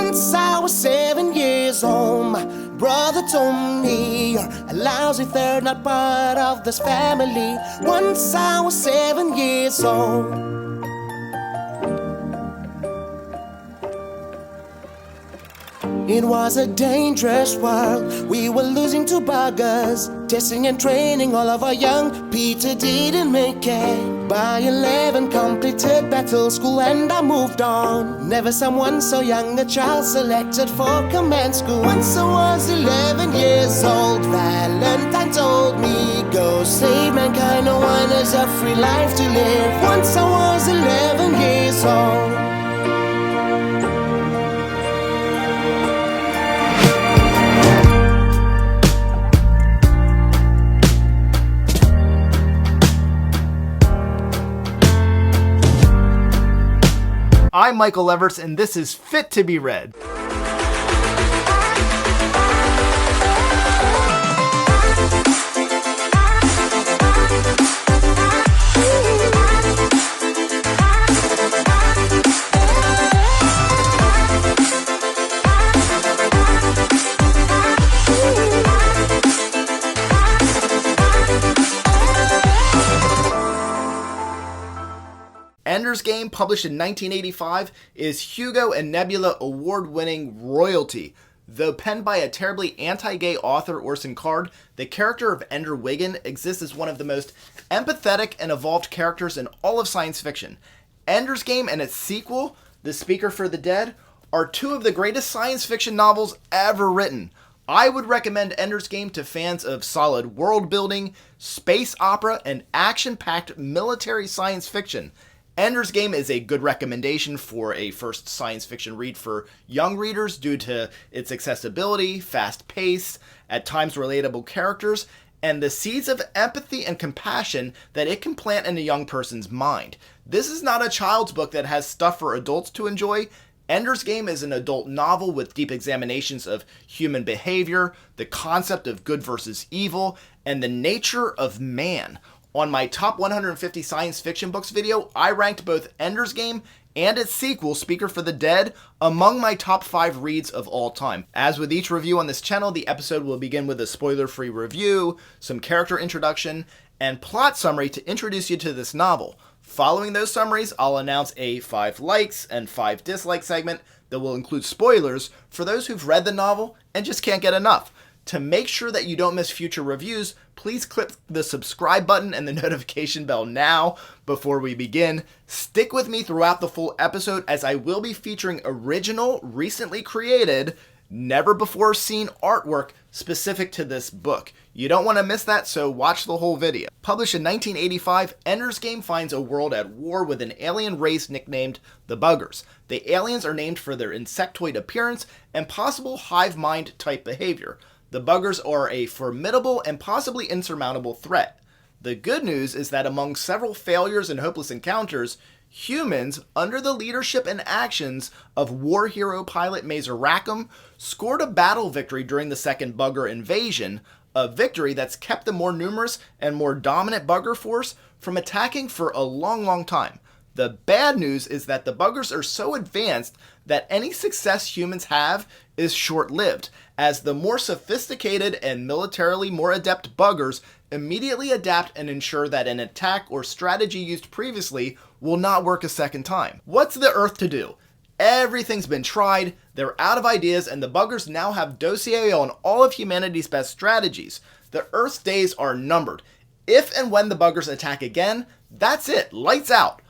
Once I was 7 years old, my brother told me you're a lousy third, not part of this family. Once I was 7 years old. It was a dangerous world, we were losing to buggers. Testing and training all of our young. Peter didn't make it. By 11 completed battle school and I moved on. Never someone so young, a child selected for command school. Once I was 11 years old, Valentine told me, go save mankind, no one has a free life to live. Once I was 11 years old. I'm Michael Leverts, and this is Fit to be Read. Ender's Game, published in 1985, is Hugo and Nebula award-winning royalty. Though penned by a terribly anti-gay author, Orson Card, the character of Ender Wiggin exists as one of the most empathetic and evolved characters in all of science fiction. Ender's Game and its sequel, The Speaker for the Dead, are two of the greatest science fiction novels ever written. I would recommend Ender's Game to fans of solid world-building, space opera, and action-packed military science fiction. Ender's Game is a good recommendation for a first science fiction read for young readers due to its accessibility, fast pace, at times relatable characters, and the seeds of empathy and compassion that it can plant in a young person's mind. This is not a child's book that has stuff for adults to enjoy. Ender's Game is an adult novel with deep examinations of human behavior, the concept of good versus evil, and the nature of man. On my top 150 science fiction books video, I ranked both Ender's Game and its sequel, Speaker for the Dead, among my top 5 reads of all time. As with each review on this channel, the episode will begin with a spoiler-free review, some character introduction, and plot summary to introduce you to this novel. Following those summaries, I'll announce a 5 likes and 5 dislike segment that will include spoilers for those who've read the novel and just can't get enough. To make sure that you don't miss future reviews, please click the subscribe button and the notification bell now before we begin. Stick with me throughout the full episode as I will be featuring original, recently created, never-before-seen artwork specific to this book. You don't want to miss that, so watch the whole video. Published in 1985, Ender's Game finds a world at war with an alien race nicknamed the Buggers. The aliens are named for their insectoid appearance and possible hive mind type behavior. The Buggers are a formidable and possibly insurmountable threat. The good news is that among several failures and hopeless encounters, humans, under the leadership and actions of war hero pilot Mazer Rackham, scored a battle victory during the second Bugger invasion, a victory that's kept the more numerous and more dominant Bugger force from attacking for a long time. The bad news is that the Buggers are so advanced that any success humans have is short-lived, as the more sophisticated and militarily more adept Buggers immediately adapt and ensure that an attack or strategy used previously will not work a second time. What's the Earth to do? Everything's been tried, they're out of ideas, and the Buggers now have dossier on all of humanity's best strategies. The Earth's days are numbered. If and when the Buggers attack again, that's it, lights out.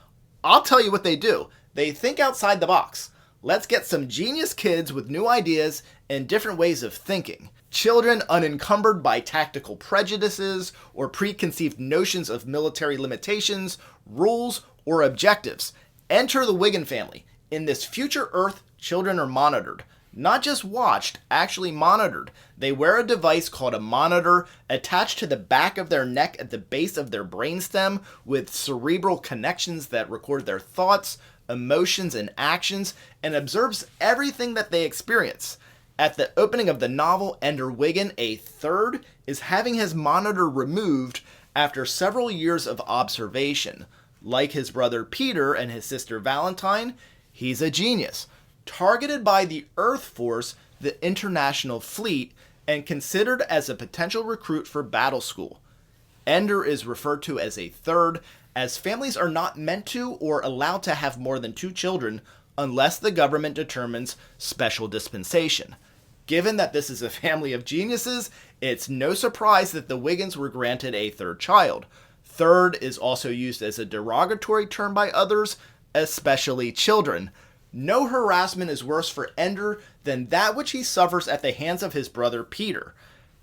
I'll tell you what they do. They think outside the box. Let's get some genius kids with new ideas and different ways of thinking. Children unencumbered by tactical prejudices or preconceived notions of military limitations, rules, or objectives. Enter the Wiggin family. In this future Earth, children are monitored. Not just watched, actually monitored. They wear a device called a monitor attached to the back of their neck at the base of their brainstem with cerebral connections that record their thoughts, emotions, and actions, and observes everything that they experience. At the opening of the novel, Ender Wiggin, a third, is having his monitor removed after several years of observation. Like his brother Peter and his sister Valentine, he's a genius. targeted by the Earth Force, the International Fleet, and considered as a potential recruit for battle school. Ender is referred to as a third, as families are not meant to or allowed to have more than 2 children unless the government determines special dispensation. Given that this is a family of geniuses, it's no surprise that the Wiggins were granted a third child. Third is also used as a derogatory term by others, especially children. No harassment is worse for Ender than that which he suffers at the hands of his brother Peter.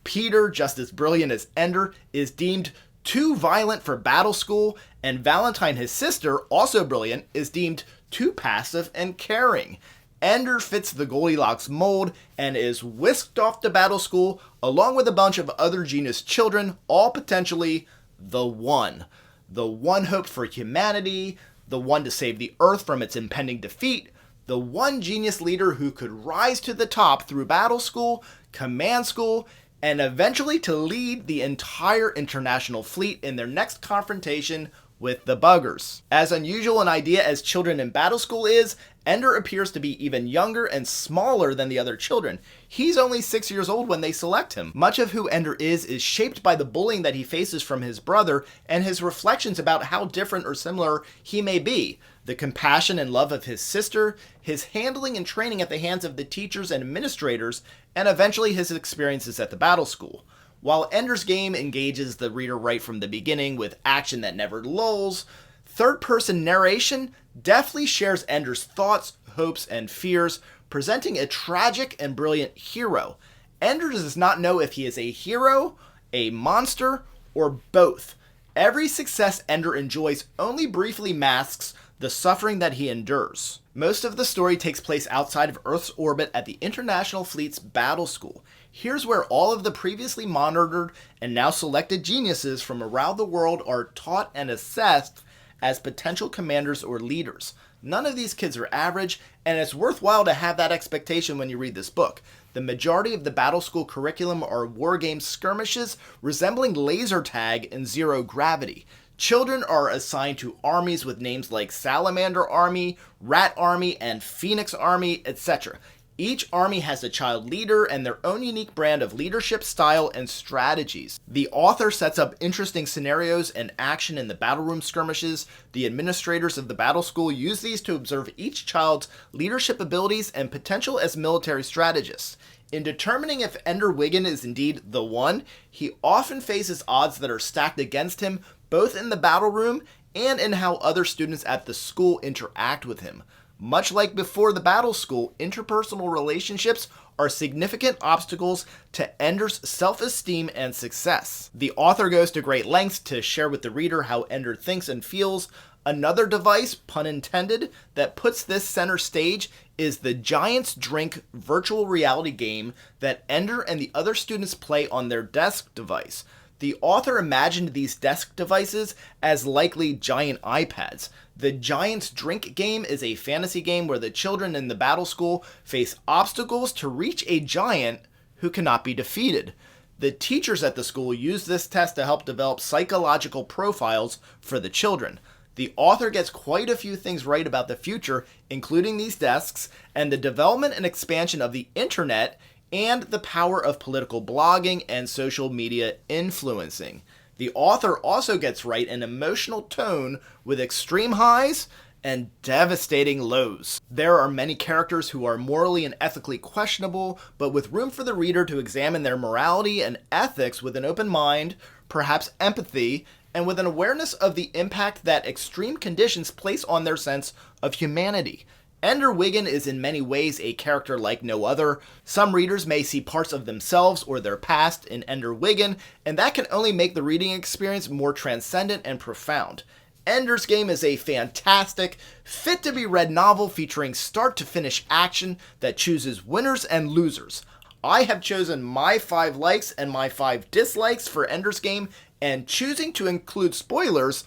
Peter, just as brilliant as Ender, is deemed too violent for battle school, and Valentine, his sister, also brilliant, is deemed too passive and caring. Ender fits the Goldilocks mold and is whisked off to battle school along with a bunch of other genius children, all potentially the one. The one hope for humanity, the one to save the Earth from its impending defeat, the one genius leader who could rise to the top through battle school, command school, and eventually to lead the entire international fleet in their next confrontation with the Buggers. As unusual an idea as children in battle school is, Ender appears to be even younger and smaller than the other children. He's only 6 years old when they select him. Much of who Ender is shaped by the bullying that he faces from his brother and his reflections about how different or similar he may be. The compassion and love of his sister, his handling and training at the hands of the teachers and administrators, and eventually his experiences at the battle school. While Ender's Game engages the reader right from the beginning with action that never lulls, third-person narration deftly shares Ender's thoughts, hopes, and fears, presenting a tragic and brilliant hero. Ender does not know if he is a hero, a monster, or both. Every success Ender enjoys only briefly masks the suffering that he endures. Most of the story takes place outside of Earth's orbit at the International Fleet's battle school. Here's where all of the previously monitored and now selected geniuses from around the world are taught and assessed as potential commanders or leaders. None of these kids are average, and it's worthwhile to have that expectation when you read this book. The majority of the battle school curriculum are wargame skirmishes resembling laser tag and zero gravity. Children are assigned to armies with names like Salamander Army, Rat Army, and Phoenix Army, etc. Each army has a child leader and their own unique brand of leadership style and strategies. The author sets up interesting scenarios and action in the battle room skirmishes. The administrators of the battle school use these to observe each child's leadership abilities and potential as military strategists. In determining if Ender Wiggin is indeed the one, he often faces odds that are stacked against him, both in the battle room and in how other students at the school interact with him. Much like before the battle school, interpersonal relationships are significant obstacles to Ender's self-esteem and success. The author goes to great lengths to share with the reader how Ender thinks and feels. Another device, pun intended, that puts this center stage is the Giant's Drink virtual reality game that Ender and the other students play on their desk device. The author imagined these desk devices as likely giant iPads. The Giant's Drink game is a fantasy game where the children in the battle school face obstacles to reach a giant who cannot be defeated. The teachers at the school use this test to help develop psychological profiles for the children. The author gets quite a few things right about the future, including these desks, and the development and expansion of the internet, and the power of political blogging and social media influencing. The author also gets right an emotional tone with extreme highs and devastating lows. There are many characters who are morally and ethically questionable, but with room for the reader to examine their morality and ethics with an open mind, perhaps empathy, and with an awareness of the impact that extreme conditions place on their sense of humanity. Ender Wiggin is in many ways a character like no other. Some readers may see parts of themselves or their past in Ender Wiggin, and that can only make the reading experience more transcendent and profound. Ender's Game is a fantastic, fit-to-be-read novel featuring start-to-finish action that chooses winners and losers. I have chosen my 5 likes and my 5 dislikes for Ender's Game, and choosing to include spoilers,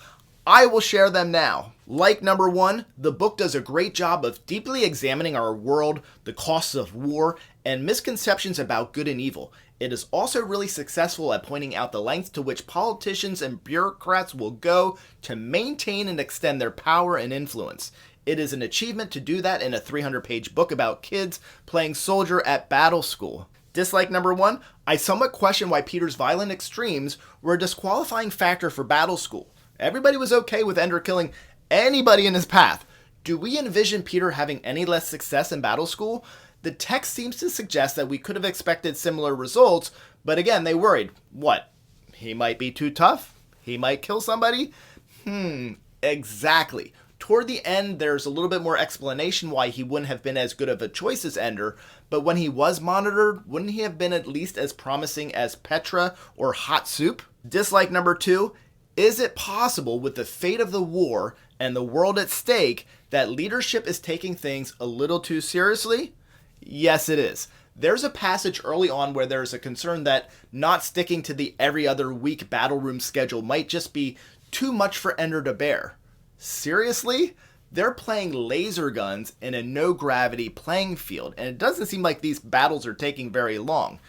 I will share them now. Like number 1, the book does a great job of deeply examining our world, the costs of war, and misconceptions about good and evil. It is also really successful at pointing out the lengths to which politicians and bureaucrats will go to maintain and extend their power and influence. It is an achievement to do that in a 300-page book about kids playing soldier at battle school. Dislike number 1, I somewhat question why Peter's violent extremes were a disqualifying factor for battle school. Everybody was okay with Ender killing anybody in his path. Do we envision Peter having any less success in battle school? The text seems to suggest that we could have expected similar results, but again, they worried. What? He might be too tough? He might kill somebody? Exactly. Toward the end, there's a little bit more explanation why he wouldn't have been as good of a choice as Ender, but when he was monitored, wouldn't he have been at least as promising as Petra or Hot Soup? Dislike number 2, is it possible with the fate of the war and the world at stake that leadership is taking things a little too seriously? Yes, it is. There's a passage early on where there's a concern that not sticking to the every other week battle room schedule might just be too much for Ender to bear. Seriously? They're playing laser guns in a no-gravity playing field, and it doesn't seem like these battles are taking very long.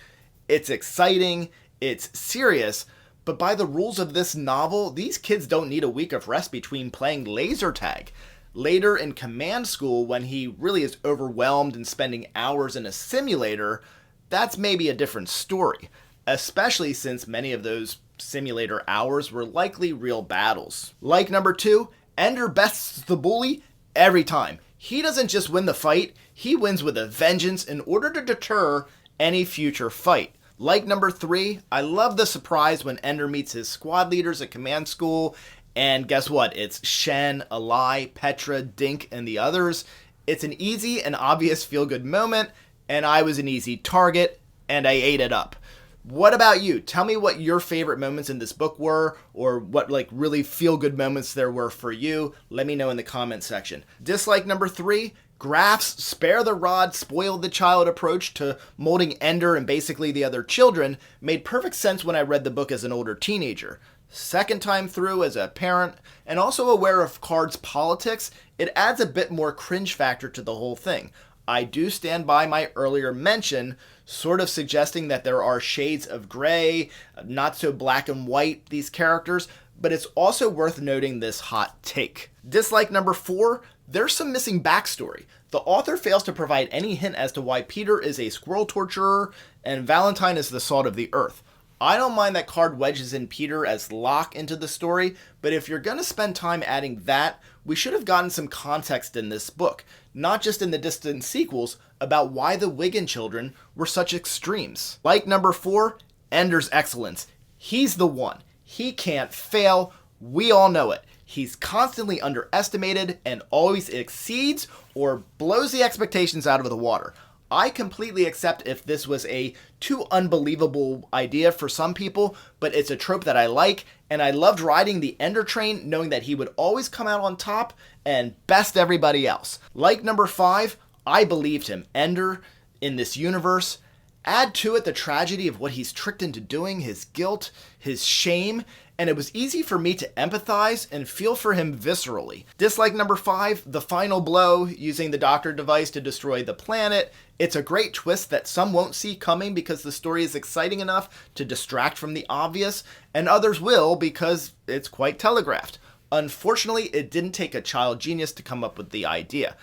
It's exciting, it's serious, but by the rules of this novel, these kids don't need a week of rest between playing laser tag. Later in command school, when he really is overwhelmed and spending hours in a simulator, that's maybe a different story, especially since many of those simulator hours were likely real battles. Like number 2, Ender bests the bully every time. He doesn't just win the fight, he wins with a vengeance in order to deter any future fight. Like number 3, I love the surprise when Ender meets his squad leaders at command school, and guess what? It's Shen, Alai, Petra, Dink, and the others. It's an easy and obvious feel-good moment, and I was an easy target, and I ate it up. What about you? Tell me what your favorite moments in this book were, or what really feel-good moments there were for you. Let me know in the comment section. Dislike number 3, Graff's spare the rod, spoil the child approach to molding Ender and basically the other children made perfect sense when I read the book as an older teenager. Second time through as a parent, and also aware of Card's politics, it adds a bit more cringe factor to the whole thing. I do stand by my earlier mention, sort of suggesting that there are shades of gray, not so black and white, these characters, but it's also worth noting this hot take. Dislike number 4, there's some missing backstory. The author fails to provide any hint as to why Peter is a squirrel torturer and Valentine is the salt of the earth. I don't mind that Card wedges in Peter as Locke into the story, but if you're going to spend time adding that, we should have gotten some context in this book, not just in the distant sequels, about why the Wigan children were such extremes. Like number 4, Ender's excellence. He's the one. He can't fail. We all know it. He's constantly underestimated and always exceeds or blows the expectations out of the water. I completely accept if this was a too unbelievable idea for some people, but it's a trope that I like, and I loved riding the Ender train knowing that he would always come out on top and best everybody else. Like number 5, I believed him. Ender, in this universe, add to it the tragedy of what he's tricked into doing, his guilt, his shame, and it was easy for me to empathize and feel for him viscerally. Dislike number 5, the final blow, using the Doctor device to destroy the planet. It's a great twist that some won't see coming because the story is exciting enough to distract from the obvious, and others will because it's quite telegraphed. Unfortunately, it didn't take a child genius to come up with the idea.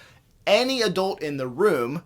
Any adult in the room,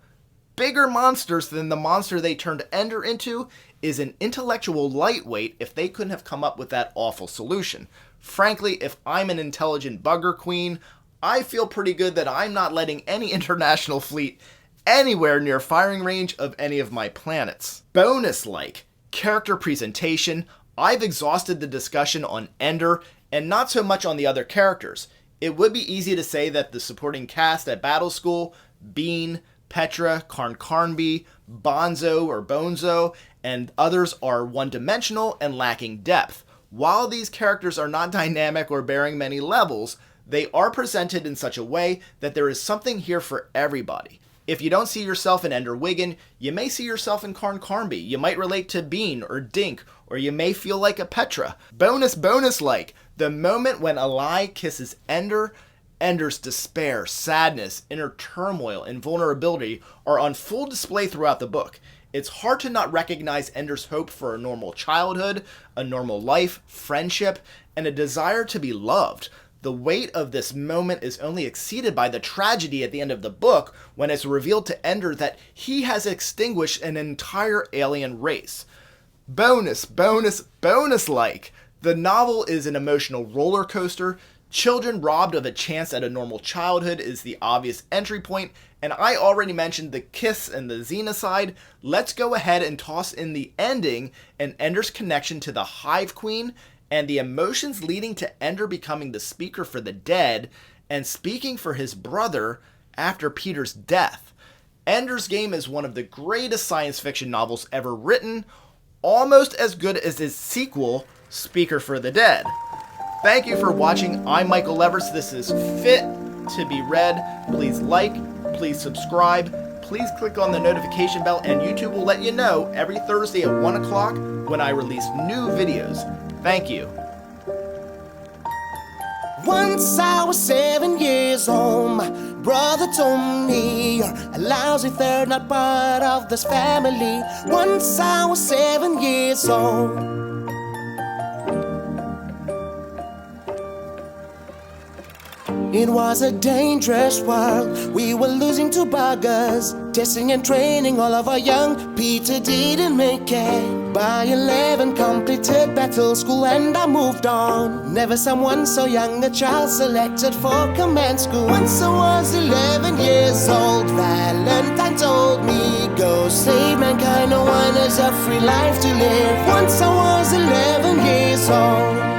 bigger monsters than the monster they turned Ender into, is an intellectual lightweight if they couldn't have come up with that awful solution. Frankly, if I'm an intelligent bugger queen, I feel pretty good that I'm not letting any international fleet anywhere near firing range of any of my planets. Bonus-like, character presentation. I've exhausted the discussion on Ender and not so much on the other characters. It would be easy to say that the supporting cast at Battle School, Bean, Petra, Karn Karnby, Bonzo or Bonzo, and others are one-dimensional and lacking depth. While these characters are not dynamic or bearing many levels, they are presented in such a way that there is something here for everybody. If you don't see yourself in Ender Wiggin, you may see yourself in Karn Karnby. You might relate to Bean or Dink, or you may feel like a Petra. Bonus-like, the moment when Alai kisses Ender, Ender's despair, sadness, inner turmoil, and vulnerability are on full display throughout the book. It's hard to not recognize Ender's hope for a normal childhood, a normal life, friendship, and a desire to be loved. The weight of this moment is only exceeded by the tragedy at the end of the book when it's revealed to Ender that he has extinguished an entire alien race. Bonus, like. The novel is an emotional roller coaster. Children robbed of a chance at a normal childhood is the obvious entry point, and I already mentioned the kiss and the xenocide. Let's go ahead and toss in the ending and Ender's connection to the Hive Queen and the emotions leading to Ender becoming the speaker for the dead and speaking for his brother after Peter's death. Ender's Game is one of the greatest science fiction novels ever written, almost as good as his sequel, Speaker for the Dead. Thank you for watching. I'm Michael Levers. This is Fit to be Read. Please like, please subscribe, please click on the notification bell, and YouTube will let you know every Thursday at 1 o'clock when I release new videos. Thank you. Once I was 7 years old, my brother told me you're a lousy third, not part of this family. Once I was 7 years old. It was a dangerous world, we were losing to buggers. Testing and training all of our young, Peter didn't make it. By 11 completed battle school and I moved on. Never someone so young, a child selected for command school. Once I was 11 years old, Valentine told me, go save mankind, no one has a free life to live. Once I was 11 years old.